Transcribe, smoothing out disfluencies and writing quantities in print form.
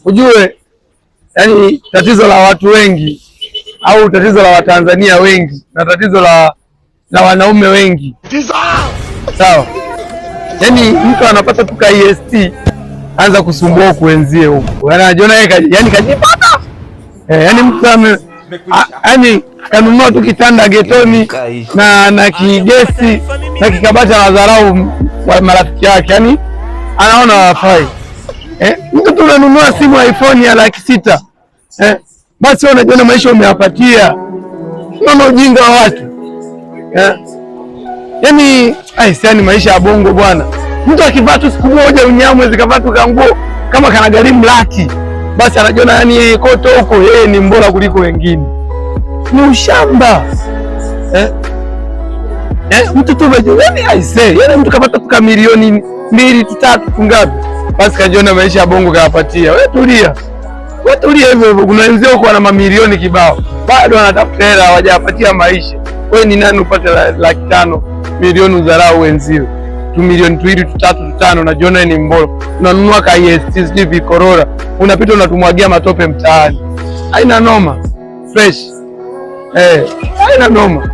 ujue yani tatizo la watu wengi au tatizo la Watanzania wengi na tatizo la wanaume wengi. Sawa. Yani mtu anapata tu IST anza kusumbua kuenzie huko. Anajiona yeye yani kajipata. Yani mtu yani kanunua tu kitanda getoni na kigesi na kikabata na dharau wa marafiki yake. Yani anaona wafai. Mtu tunanunua simu iPhone ya $600,000. Basi unajiona maisha umeyapatia. Unaona ujinga wa watu. Yaani yani maisha ya bongo bwana. Mtu akivaa tu siku moja unyamwe zikavaa tu kanguo kama kana gharimu laki. Basi anajiona yani yeye kote huko yeye ni mbora kuliko wengine. Ni ushamba. Mtu tu yani mtu kapata tu milioni 2 3 ngapi? Basi kajiona maisha ya bongo kayapatia. Wewe tulia. Wewe tulia hivyo. Kuna wenzao huko wana mamilioni kibao. Bado wanatafuta hela hawajapatia maisha. Wewe ni nani upate $500,000 milioni udharau wenzio? 2 milioni 2 3 5 unajiona ni mbora. Unanunua ka IST hivi Corolla. Unapita unatumwagia matope mtaani. Haina noma. Fresh. Haina noma.